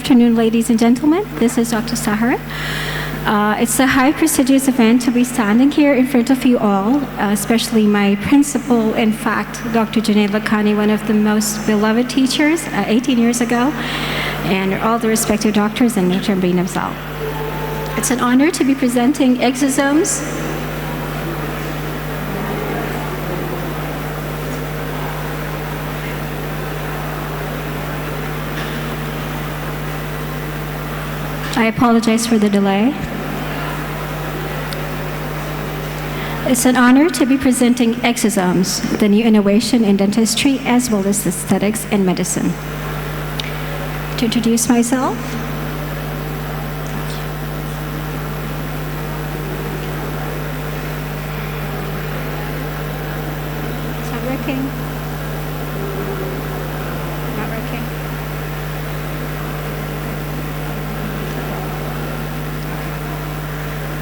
afternoon, ladies and gentlemen. This is Dr. Sahar. It's a high prestigious event to be standing here in front of you all, especially my principal, in fact, Dr. Junaid Lakhani, one of the most beloved teachers 18 years ago, and all the respective doctors and Dr. Breen Afzal. It's an honor to be presenting Exosomes. I apologize for the delay. It's an honor to be presenting Exosomes, the new innovation in dentistry as well as aesthetics and medicine. To introduce myself, is that working? Not working.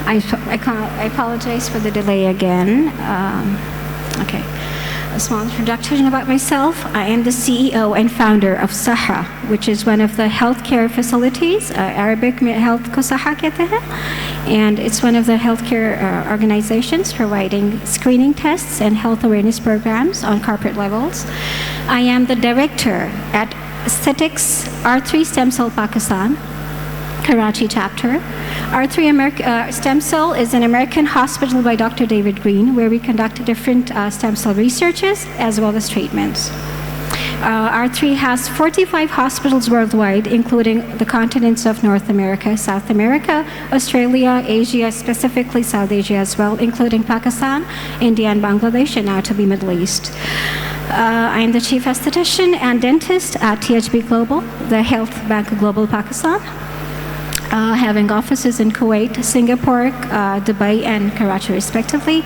I apologize for the delay again. Okay. A small introduction about myself. I am the CEO and founder of SAHHA, which is one of the healthcare facilities, Arabic में health को SAHHA कहते हैं, and it's one of the healthcare organizations providing screening tests and health awareness programs on corporate levels. I am the director at Aesthetics R3 Stem Cell Pakistan, Karachi chapter. R3 Stem Cell is an American hospital by Dr. David Green, where we conduct different stem cell researches as well as treatments. R3 has 45 hospitals worldwide, including the continents of North America, South America, Australia, Asia, specifically South Asia as well, including Pakistan, India, and Bangladesh, and now to be Middle East. I am the chief esthetician and dentist at THB Global, the Health Bank Global Pakistan, having offices in Kuwait, Singapore, Dubai, and Karachi, respectively.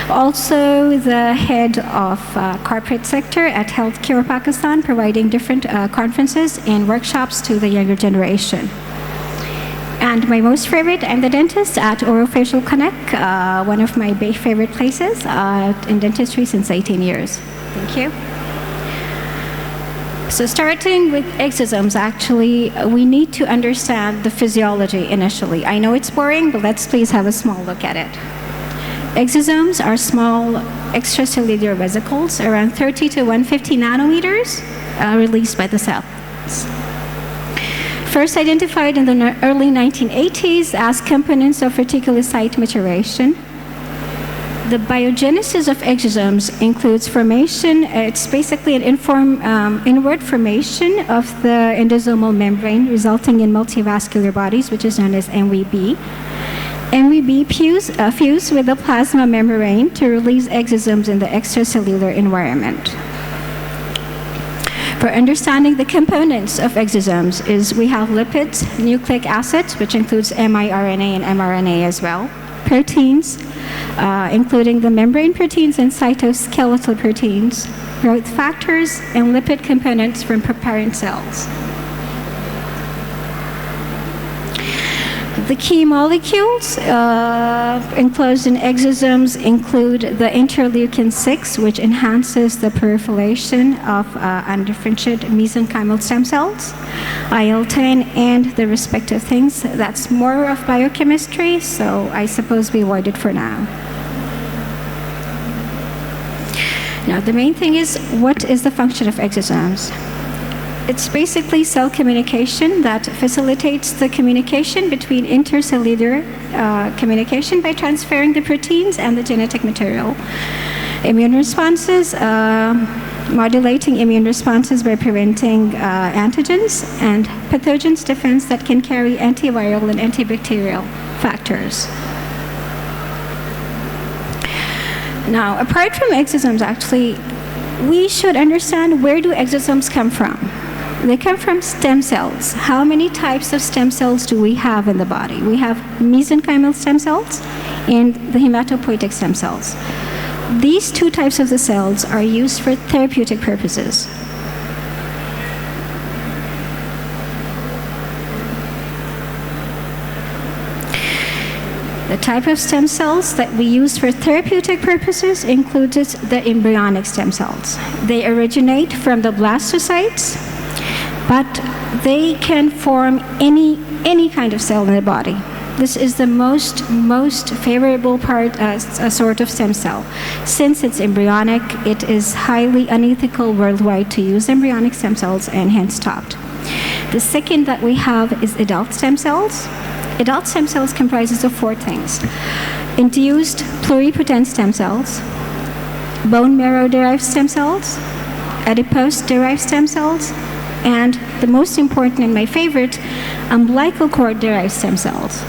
Also, the head of corporate sector at Healthcare Pakistan, providing different conferences and workshops to the younger generation. And my most favorite, I'm the dentist at Orofacial Connect, one of my favorite places in dentistry since 18 years. Thank you. So starting with exosomes, actually, we need to understand the physiology initially. I know it's boring, but let's please have a small look at it. Exosomes are small extracellular vesicles, around 30 to 150 nanometers, released by the cells. First identified in the early 1980s as components of reticulocyte maturation. The biogenesis of exosomes includes formation. It's basically an inward formation of the endosomal membrane, resulting in multivascular bodies, which is known as MVB. MVB fuse with the plasma membrane to release exosomes in the extracellular environment. For understanding the components of exosomes is we have lipids, nucleic acids, which includes miRNA and mRNA as well, proteins, including the membrane proteins and cytoskeletal proteins, growth factors, and lipid components from parent cells. The key molecules enclosed in exosomes include the interleukin-6, which enhances the proliferation of undifferentiated mesenchymal stem cells, IL-10, and the respective things. That's more of biochemistry, so I suppose we avoid it for now. Now, the main thing is, what is the function of exosomes? It's basically cell communication that facilitates the communication between intercellular communication by transferring the proteins and the genetic material. Immune responses, modulating immune responses by preventing antigens, and pathogens defense that can carry antiviral and antibacterial factors. Now, apart from exosomes, actually, we should understand, where do exosomes come from? They come from stem cells. How many types of stem cells do we have in the body? We have mesenchymal stem cells and the hematopoietic stem cells. These two types of the cells are used for therapeutic purposes. The type of stem cells that we use for therapeutic purposes includes the embryonic stem cells. They originate from the blastocytes. but they can form any kind of cell in the body. This is the most favorable part as a sort of stem cell. Since it's embryonic, it is highly unethical worldwide to use embryonic stem cells and hence stopped. The second that we have is adult stem cells. Adult stem cells comprises of 4 things: induced pluripotent stem cells, bone marrow-derived stem cells, adipose-derived stem cells, and the most important and my favorite, umbilical cord-derived stem cells.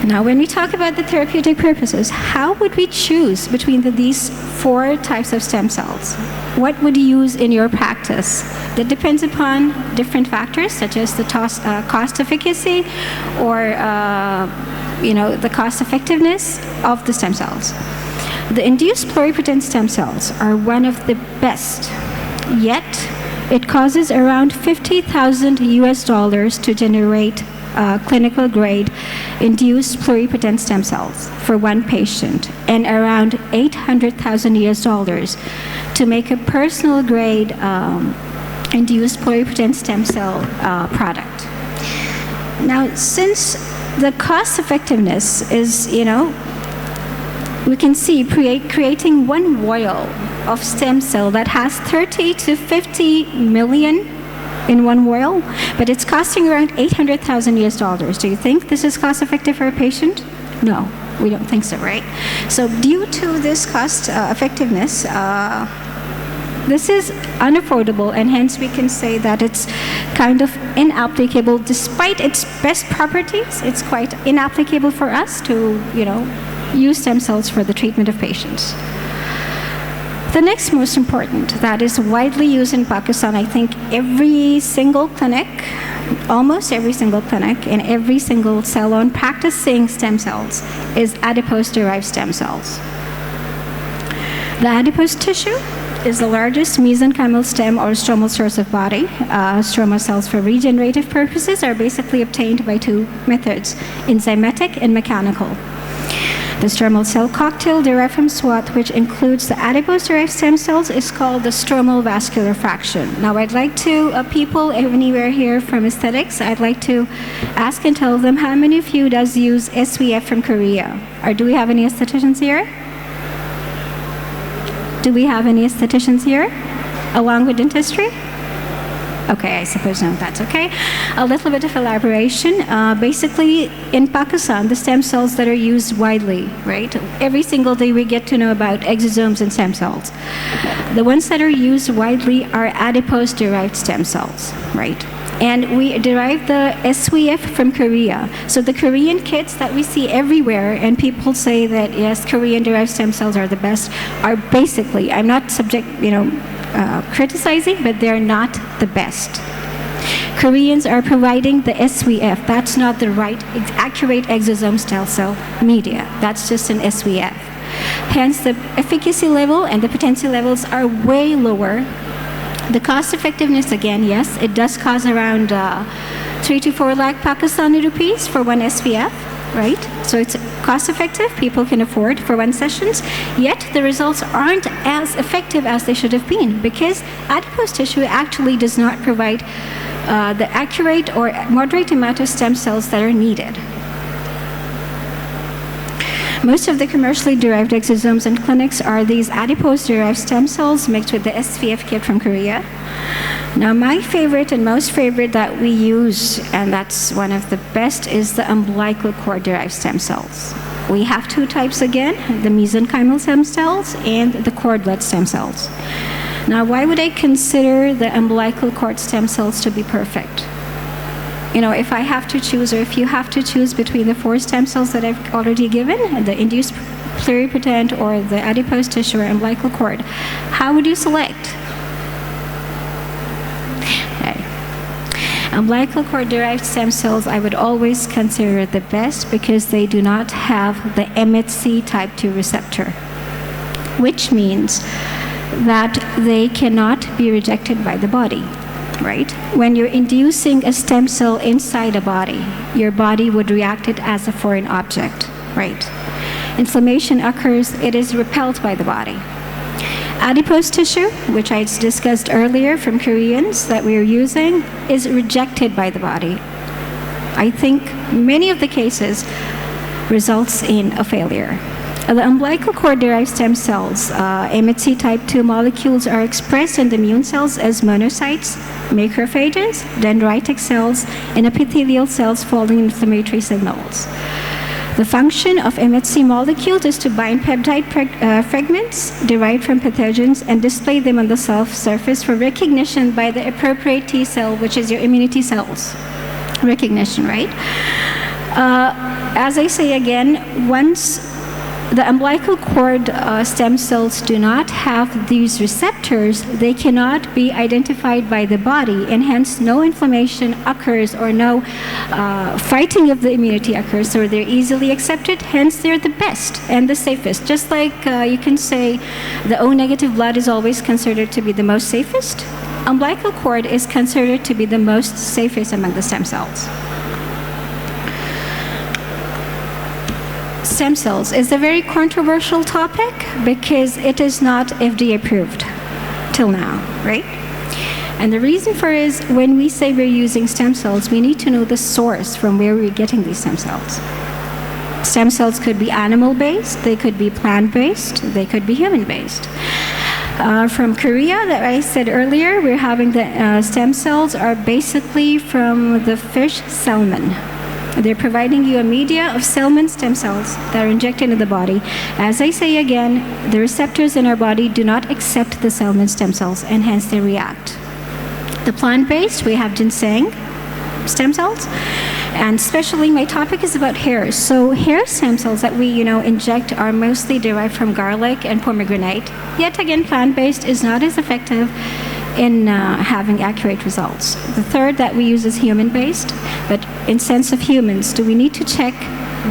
Now, when we talk about the therapeutic purposes, how would we choose between these 4 types of stem cells? What would you use in your practice? That depends upon different factors, such as the cost efficacy or the cost effectiveness of the stem cells. The induced pluripotent stem cells are one of the best, yet it causes around $50,000 to generate clinical grade induced pluripotent stem cells for one patient, and around $800,000 to make a personal grade induced pluripotent stem cell product. Now, since the cost effectiveness is, we can see creating one vial of stem cell that has 30 to 50 million in one vial, but it's costing around $800,000. Do you think this is cost effective for a patient? No, we don't think so, right? So due to this cost effectiveness, this is unaffordable, and hence we can say that it's kind of inapplicable. Despite its best properties, it's quite inapplicable for us to, use stem cells for the treatment of patients. The next most important, that is widely used in Pakistan, I think every single clinic, almost every single clinic, and every single salon practicing stem cells is adipose-derived stem cells. The adipose tissue is the largest mesenchymal stem or stromal source of body. Stroma cells for regenerative purposes are basically obtained by 2 methods, enzymatic and mechanical. The stromal cell cocktail derived from swath, which includes the adipose-derived stem cells, is called the stromal vascular fraction. Now, I'd like to, people anywhere here from aesthetics, I'd like to ask and tell them how many of you does use SVF from Korea? Or do we have any aestheticians here? Do we have any aestheticians here, along with dentistry? Okay, I suppose no, that's okay. A little bit of elaboration. Basically, in Pakistan, the stem cells that are used widely, right? Every single day we get to know about exosomes and stem cells. The ones that are used widely are adipose-derived stem cells, right? And we derive the SVF from Korea. So the Korean kits that we see everywhere, and people say that, yes, Korean-derived stem cells are the best, are basically, I'm not criticizing, but they're not the best. Koreans are providing the SVF. That's not the right, accurate exosome stem cell media. That's just an SVF. Hence, the efficacy level and the potency levels are way lower. The cost effectiveness, again, yes, it does cost around 3 to 4 lakh Pakistani rupees for one SVF, right? So it's cost effective, people can afford for 1 sessions, yet the results aren't as effective as they should have been, because adipose tissue actually does not provide the accurate or moderate amount of stem cells that are needed. Most of the commercially derived exosomes in clinics are these adipose-derived stem cells mixed with the SVF kit from Korea. Now, my favorite and most favorite that we use, and that's one of the best, is the umbilical cord-derived stem cells. We have 2 types again, the mesenchymal stem cells and the cordless stem cells. Now, why would I consider the umbilical cord stem cells to be perfect? If I have to choose, or if you have to choose between the 4 stem cells that I've already given, the induced pluripotent or the adipose tissue or umbilical cord, how would you select? Okay. Umbilical cord-derived stem cells, I would always consider the best because they do not have the MHC type 2 receptor, which means that they cannot be rejected by the body. Right? When you're inducing a stem cell inside a body, your body would react it as a foreign object, right? Inflammation occurs, it is repelled by the body. Adipose tissue, which I discussed earlier from Koreans that we are using, is rejected by the body. I think many of the cases results in a failure. The umbilical cord-derived stem cells, MHC type 2 molecules, are expressed in the immune cells as monocytes, macrophages, dendritic cells, and epithelial cells following inflammatory signals. The function of MHC molecules is to bind peptide fragments derived from pathogens and display them on the cell surface for recognition by the appropriate T cell, which is your immunity cells. Recognition, right? As I say again, once the umbilical cord stem cells do not have these receptors, they cannot be identified by the body, and hence no inflammation occurs or no fighting of the immunity occurs, so they're easily accepted, hence they're the best and the safest. Just like you can say the O-negative blood is always considered to be the most safest, umbilical cord is considered to be the most safest among the stem cells. Stem cells is a very controversial topic because it is not FDA approved till now, right? And the reason for it is when we say we're using stem cells, we need to know the source from where we're getting these stem cells. Stem cells could be animal-based, they could be plant-based, they could be human-based. From Korea, that I said earlier, we're having the stem cells are basically from the fish salmon. They're providing you a media of salmon stem cells that are injected into the body. As I say again, the receptors in our body do not accept the salmon stem cells, and hence they react. The plant-based, we have ginseng stem cells, and especially my topic is about hair. So hair stem cells that we inject are mostly derived from garlic and pomegranate. Yet again, plant-based is not as effective in having accurate results. The third that we use is human-based, but in sense of humans, do we need to check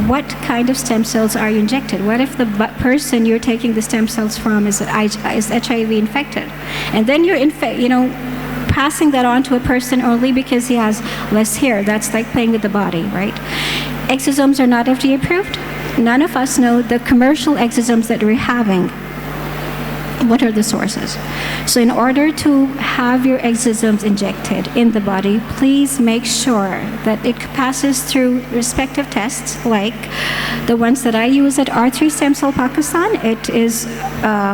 what kind of stem cells are injected? What if the person you're taking the stem cells from is HIV infected? And then you're passing that on to a person only because he has less hair. That's like playing with the body, right? Exosomes are not FDA approved. None of us know the commercial exosomes that we're having. What are the sources? So in order to have your exosomes injected in the body, please make sure that it passes through respective tests, like the ones that I use at R3 Stem Cell Pakistan. It is,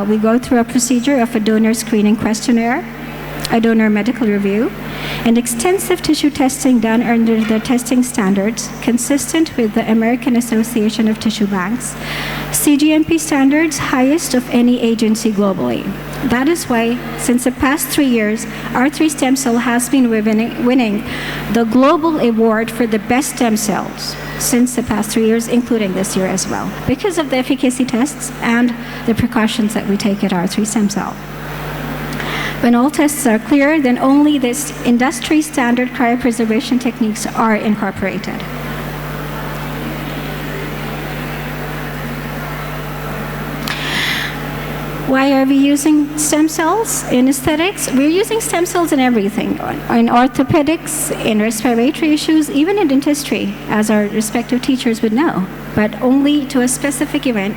we go through a procedure of a donor screening questionnaire, a donor medical review, and extensive tissue testing done under the testing standards consistent with the American Association of Tissue Banks, CGMP standards, highest of any agency globally. That is why, since the past 3 years, R3 Stem Cell has been winning the global award for the best stem cells since the past 3 years, including this year as well, because of the efficacy tests and the precautions that we take at R3 Stem Cell. When all tests are clear, then only this industry standard cryopreservation techniques are incorporated. Why are we using stem cells in aesthetics? We're using stem cells in everything, in orthopedics, in respiratory issues, even in dentistry, as our respective teachers would know, but only to a specific event.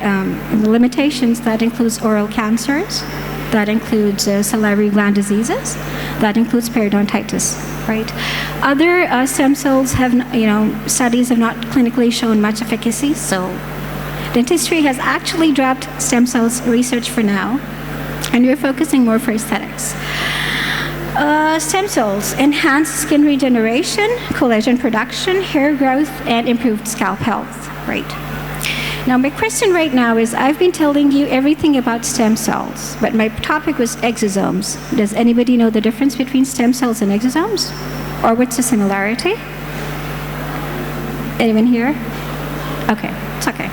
The limitations, that includes oral cancers, that includes salivary gland diseases, that includes periodontitis, right? Other stem cells have, studies have not clinically shown much efficacy, so dentistry has actually dropped stem cells research for now, and we're focusing more for aesthetics. Stem cells enhance skin regeneration, collagen production, hair growth, and improved scalp health, right? Now, my question right now is, I've been telling you everything about stem cells, but my topic was exosomes. Does anybody know the difference between stem cells and exosomes? Or what's the similarity? Anyone here? Okay, it's okay.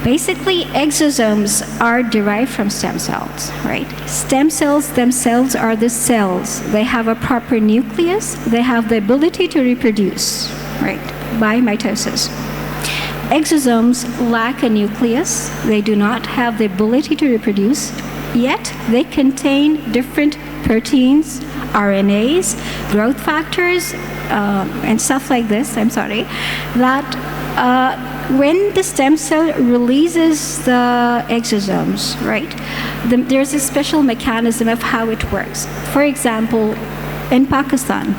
Basically, exosomes are derived from stem cells, right? Stem cells themselves are the cells. They have a proper nucleus. They have the ability to reproduce, right, by mitosis. Exosomes lack a nucleus. They do not have the ability to reproduce, yet they contain different proteins, RNAs, growth factors, and stuff like this, that when the stem cell releases the exosomes, right, there's a special mechanism of how it works. For example, in Pakistan,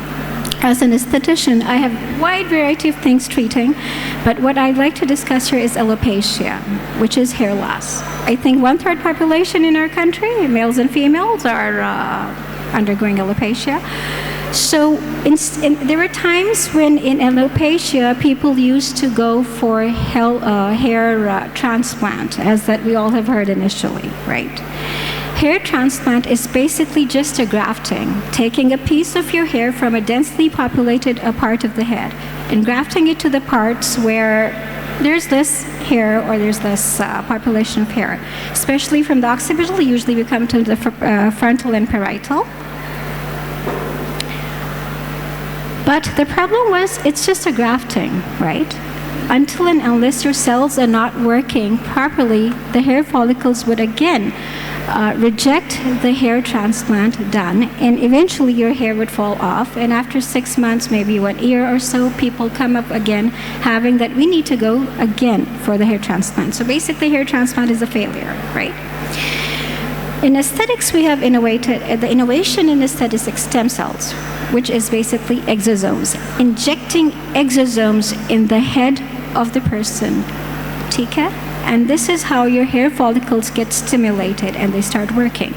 as an esthetician, I have a wide variety of things treating, but what I'd like to discuss here is alopecia, which is hair loss. I think 1/3 population in our country, males and females, are undergoing alopecia. So there were times when in alopecia, people used to go for hair transplant, as that we all have heard initially, right? Hair transplant is basically just a grafting, taking a piece of your hair from a densely populated part of the head and grafting it to the parts where there's less hair or there's less population of hair. Especially from the occipital, usually we come to the frontal and parietal. But the problem was, it's just a grafting, right? Until and unless your cells are not working properly, the hair follicles would again reject the hair transplant done, and eventually your hair would fall off. And after 6 months, maybe 1 year or so, people come up again having that we need to go again for the hair transplant. So basically, hair transplant is a failure, right? In aesthetics, we have innovated, the innovation in aesthetics is stem cells, which is basically exosomes. Injecting exosomes in the head of the person, okay? And this is how your hair follicles get stimulated and they start working.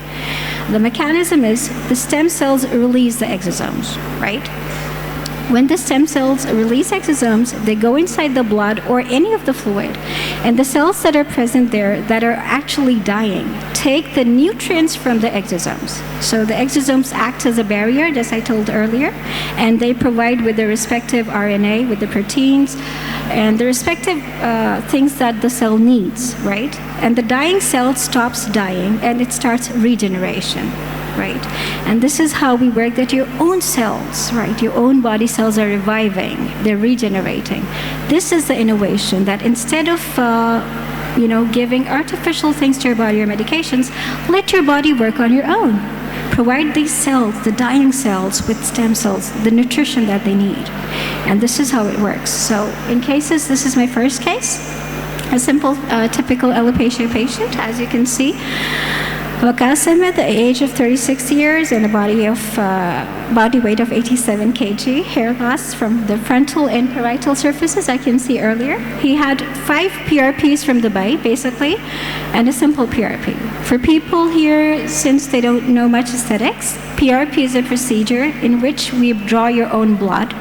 The mechanism is the stem cells release the exosomes, right? When the stem cells release exosomes, they go inside the blood or any of the fluid, and the cells that are present there that are actually dying take the nutrients from the exosomes. So the exosomes act as a barrier, as I told earlier, and they provide with the respective RNA, with the proteins, and the respective things that the cell needs, right? And the dying cell stops dying, and it starts regeneration. Right? And this is how we work, that your own cells, right, your own body cells are reviving, they're regenerating. This is the innovation, that instead of giving artificial things to your body or medications, let your body work on your own. Provide these cells, the dying cells, with stem cells, the nutrition that they need. And this is how it works. So in cases, this is my first case, a simple, typical alopecia patient, as you can see. Wakasim at the age of 36 years and a body weight of 87 kg, hair loss from the frontal and parietal surfaces, I can see earlier. He had 5 PRPs from Dubai, basically, and a simple PRP. For people here, since they don't know much aesthetics, PRP is a procedure in which we draw your own blood.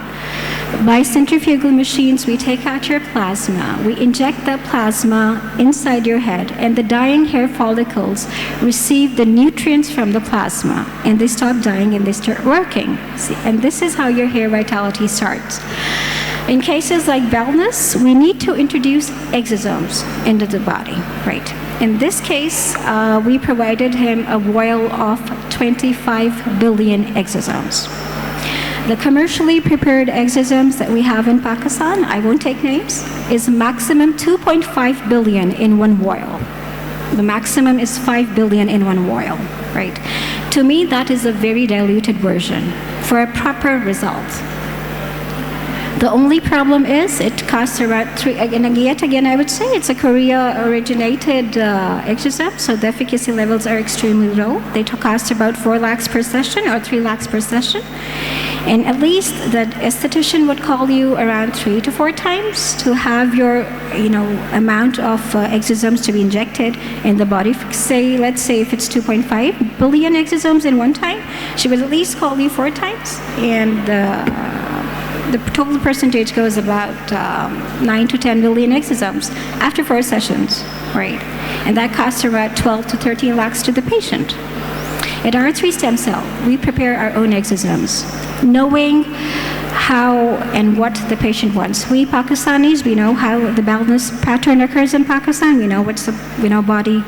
By centrifugal machines, we take out your plasma. We inject that plasma inside your head, and the dying hair follicles receive the nutrients from the plasma, and they stop dying and they start working. See? And this is how your hair vitality starts. In cases like baldness, we need to introduce exosomes into the body, right? In this case, we provided him a vial of 25 billion exosomes. The commercially prepared exosomes that we have in Pakistan, I won't take names, is maximum 2.5 billion in one vial. The maximum is 5 billion in one vial, right? To me, that is a very diluted version for a proper result. The only problem is it costs around yet again, I would say it's a Korea-originated exosome, so the efficacy levels are extremely low. They cost about 4 lakhs per session or 3 lakhs per session. And at least the esthetician would call you around 3 to 4 times to have your, amount of exosomes to be injected in the body. Let's say if it's 2.5 billion exosomes in one time, she would at least call you 4 times. And the total percentage goes about 9 to 10 billion exosomes after 4 sessions, right? And that costs about 12 to 13 lakhs to the patient. At R3 Stem Cell, we prepare our own exosomes, knowing how and what the patient wants. We Pakistanis, we know how the baldness pattern occurs in Pakistan. We know what's the body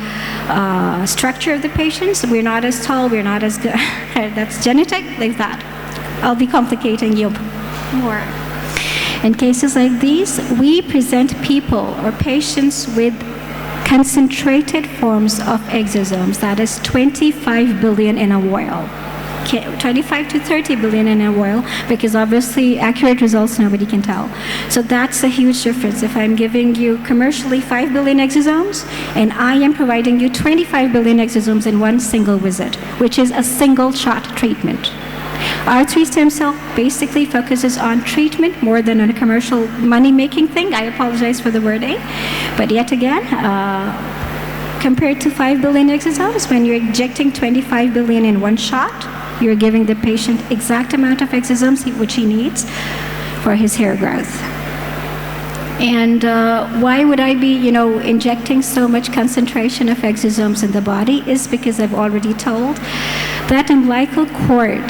structure of the patients. We're not as tall, we're not as good. That's genetic, like that. I'll be complicating you more. In cases like these, we present people or patients with concentrated forms of exosomes, that is 25 billion in a vial. 25 to 30 billion in a while, because obviously accurate results nobody can tell. So that's a huge difference. If I'm giving you commercially 5 billion exosomes, and I am providing you 25 billion exosomes in one single visit, which is a single shot treatment. R3 stem cell basically focuses on treatment more than on a commercial money-making thing. I apologize for the wording. But yet again, compared to 5 billion exosomes, when you're injecting 25 billion in one shot, you're giving the patient exact amount of exosomes which he needs for his hair growth. And why would I be, injecting so much concentration of exosomes in the body is because I've already told that umbilical cord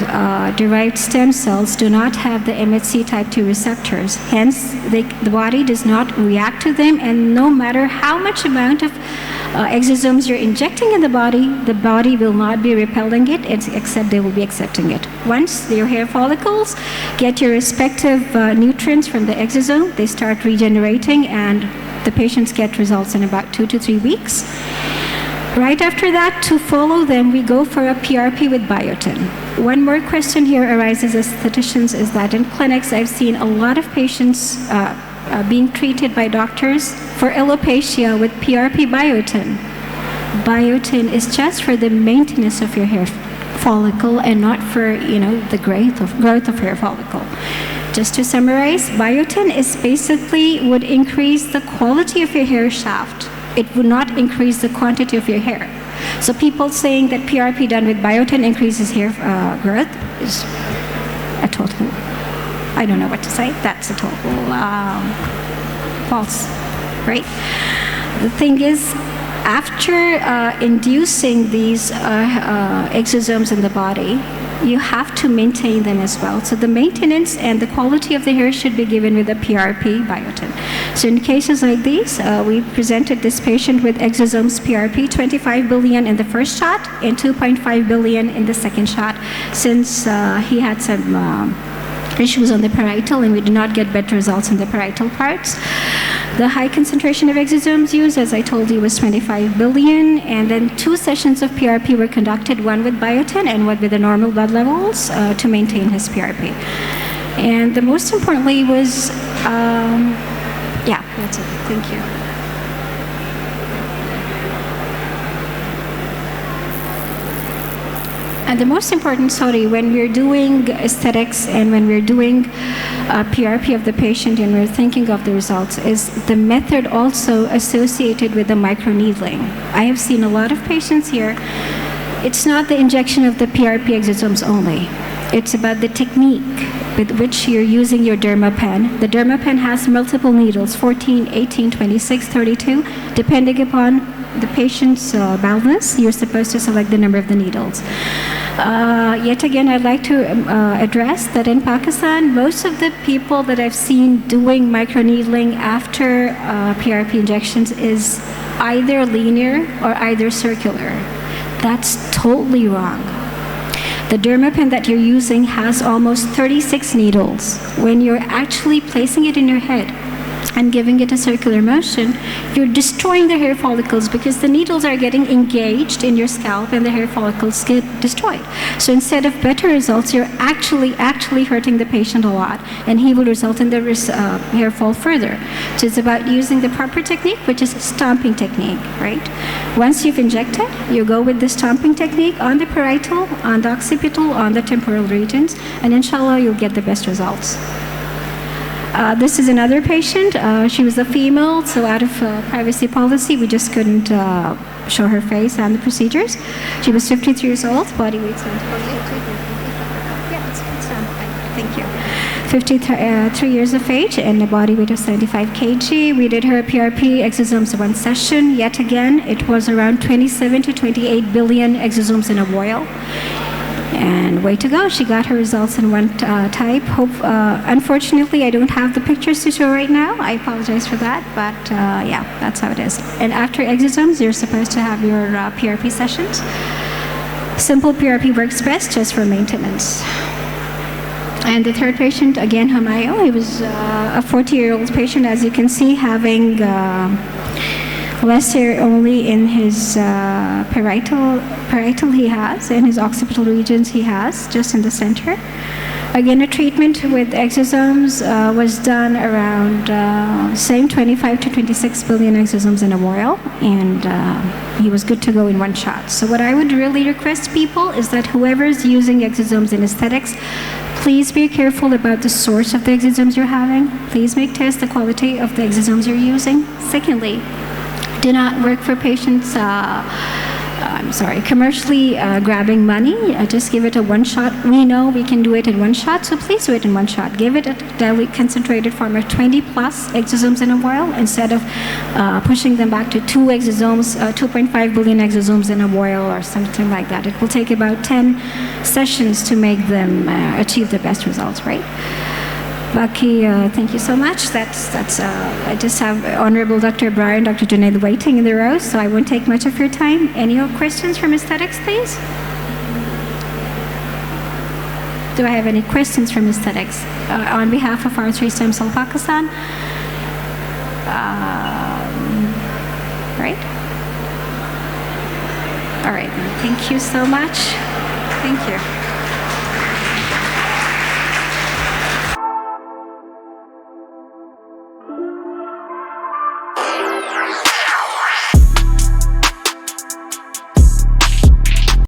derived stem cells do not have the MHC type 2 receptors. Hence, the body does not react to them, and no matter how much amount of exosomes you're injecting in the body will not be repelling it, except they will be accepting it. Once your hair follicles get your respective nutrients from the exosome, they start regenerating, and the patients get results in about 2 to 3 weeks. Right after that, to follow them, we go for a PRP with biotin. One more question here arises as aestheticians is that in clinics, I've seen a lot of patients being treated by doctors for alopecia with PRP biotin. Biotin is just for the maintenance of your hair follicle and not for, the growth of hair follicle. Just to summarize, biotin is basically would increase the quality of your hair shaft. It would not increase the quantity of your hair. So people saying that PRP done with biotin increases hair growth is a total, I don't know what to say, that's a total false, right? The thing is, after inducing these exosomes in the body, you have to maintain them as well. So the maintenance and the quality of the hair should be given with a PRP biotin. So in cases like these, we presented this patient with Exosomes PRP, 25 billion in the first shot and 2.5 billion in the second shot, since he had some issues on the parietal, and we did not get better results in the parietal parts. The high concentration of exosomes used, as I told you, was 25 billion, and then 2 sessions of PRP were conducted, one with biotin and one with the normal blood levels to maintain his PRP. And the most importantly was, yeah, that's it. Thank you. And the most important, when we're doing aesthetics and when we're doing PRP of the patient and we're thinking of the results, is the method also associated with the microneedling. I have seen a lot of patients here. It's not the injection of the PRP exosomes only. It's about the technique with which you're using your dermapen. The dermapen has multiple needles, 14, 18, 26, 32, depending upon the patient's baldness. You're supposed to select the number of the needles. Yet again, I'd like to address that in Pakistan, most of the people that I've seen doing microneedling after PRP injections is either linear or either circular. That's totally wrong. The dermapen that you're using has almost 36 needles. When you're actually placing it in your head and giving it a circular motion, you're destroying the hair follicles because the needles are getting engaged in your scalp and the hair follicles get destroyed. So instead of better results, you're actually hurting the patient a lot, and he will result in the hair fall further. So it's about using the proper technique, which is stomping technique, right? Once you've injected, you go with the stomping technique on the parietal, on the occipital, on the temporal regions, and inshallah, you'll get the best results. This is another patient. She was a female, so out of privacy policy, we just couldn't show her face and the procedures. She was 53 years old, body weight 748. Yeah, it's thank you. 53 years of age and a body weight of 75 kg. We did her PRP exosomes 1 session. Yet again, it was around 27 to 28 billion exosomes in a vial. And way to go, she got her results in one type. Unfortunately, I don't have the pictures to show right now. I apologize for that, but yeah, that's how it is. And after exosomes, you're supposed to have your PRP sessions. Simple PRP works best just for maintenance. And the third patient, again, Hamayo, he was a 40-year-old patient, as you can see, having lesser only in his parietal he has, in his occipital regions he has, just in the center. Again, a treatment with exosomes was done around same 25 to 26 billion exosomes in a vial, and he was good to go in one shot. So what I would really request people is that whoever is using exosomes in aesthetics, please be careful about the source of the exosomes you're having. Please make test the quality of the exosomes you're using. Secondly, do not work for patients commercially grabbing money. Just give it a one shot. We know we can do it in one shot, so please do it in one shot. Give it a dilute concentrated form of 20 plus exosomes in a vial instead of pushing them back to 2.5 billion exosomes in a vial or something like that. It will take about 10 sessions to make them achieve the best results, right? Lucky, thank you so much. I just have Honorable Dr. Brian, Dr. Junaid waiting in the row, so I won't take much of your time. Any questions from aesthetics, please? Do I have any questions from aesthetics? On behalf of R3 Stem Cell Pakistan? Right? All right, thank you so much. Thank you.